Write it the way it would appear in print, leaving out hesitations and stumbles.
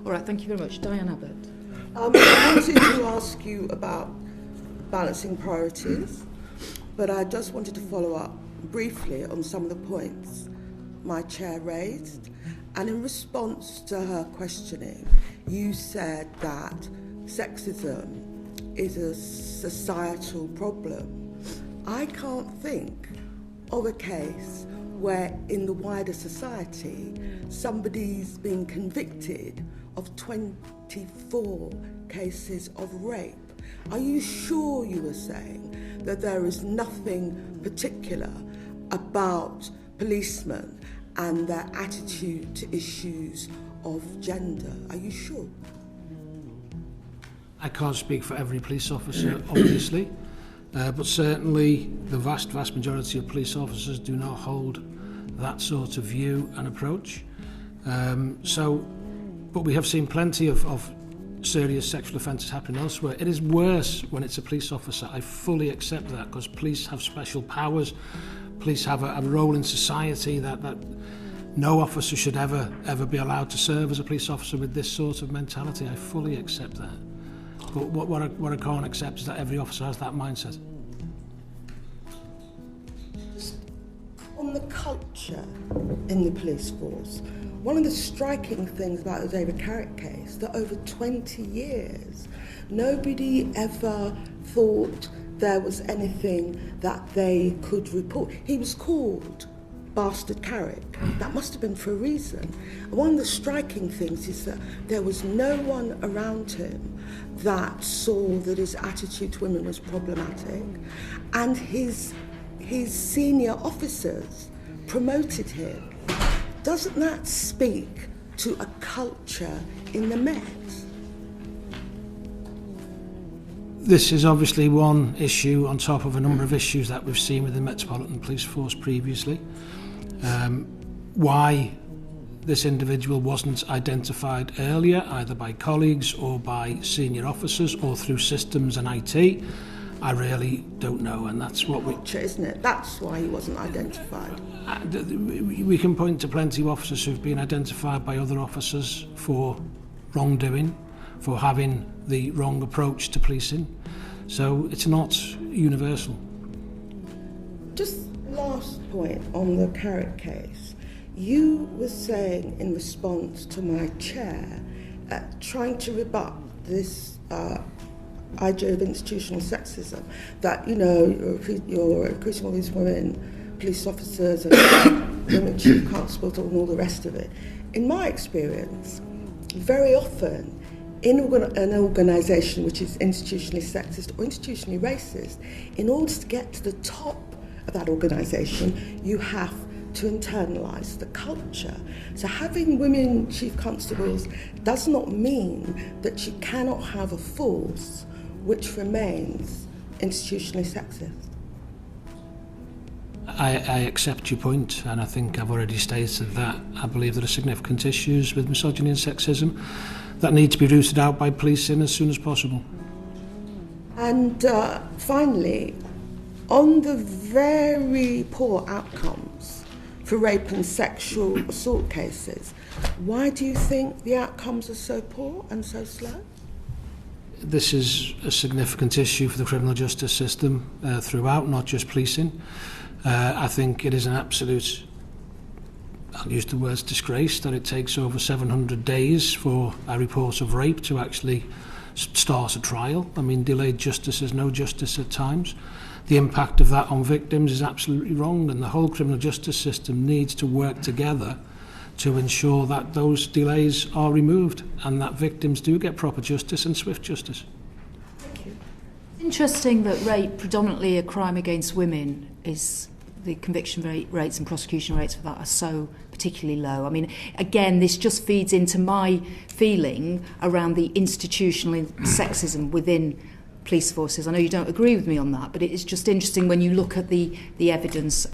All right, thank you very much. Diane Abbot. I wanted to ask you about balancing priorities, but I just wanted to follow up briefly on some of the points my chair raised. And in response to her questioning, you said that sexism is a societal problem. I can't think of a case where in the wider society somebody's been convicted of 24 cases of rape. Are you sure you were saying that there is nothing particular about policemen and their attitude to issues of gender? Are you sure? I can't speak for every police officer, obviously, but certainly the vast majority of police officers do not hold that sort of view and approach. But we have seen plenty of serious sexual offences happening elsewhere. It is worse when it's a police officer. I fully accept that, because police have special powers. Police have a role in society that no officer should ever be allowed to serve as a police officer with this sort of mentality. I fully accept that. But what I can't accept is that every officer has that mindset. Just on the culture in the police force, one of the striking things about the David Carrick case, that over 20 years, nobody ever thought there was anything that they could report. He was called Bastard Carrick. That must have been for a reason. One of the striking things is that there was no one around him that saw that his attitude to women was problematic, and his senior officers promoted him. Doesn't that speak to a culture in the Met? This is obviously one issue on top of a number of issues that we've seen with the Metropolitan Police Force previously. Why this individual wasn't identified earlier, either by colleagues or by senior officers or through systems and IT, I really don't know, and that's what we... Isn't it? That's why he wasn't identified. We can point to plenty of officers who've been identified by other officers for wrongdoing, for having the wrong approach to policing, so it's not universal. Just last point on the Carrick case. You were saying in response to my chair, trying to rebut this idea of institutional sexism, that, you know, you're recruiting all these women, police officers and women chief constables and all the rest of it. In my experience, very often in an organisation which is institutionally sexist or institutionally racist, in order to get to the top of that organisation, you have to internalise the culture. So having women chief constables does not mean that you cannot have a force which remains institutionally sexist. I accept your point, and I think I've already stated that I believe there are significant issues with misogyny and sexism that need to be rooted out by policing as soon as possible. And finally, on the very poor outcomes for rape and sexual assault cases, why do you think the outcomes are so poor and so slow? This is a significant issue for the criminal justice system throughout, not just policing. I think it is an absolute, I'll use the words disgrace, that it takes over 700 days for a report of rape to actually start a trial. I mean, delayed justice is no justice at times. The impact of that on victims is absolutely wrong, and the whole criminal justice system needs to work together to ensure that those delays are removed and that victims do get proper justice and swift justice. Thank you. Interesting that rape, predominantly a crime against women, is the conviction rates and prosecution rates for that are so particularly low. I mean, again, this just feeds into my feeling around the institutional sexism within police forces. I know you don't agree with me on that, but it is just interesting when you look at the evidence.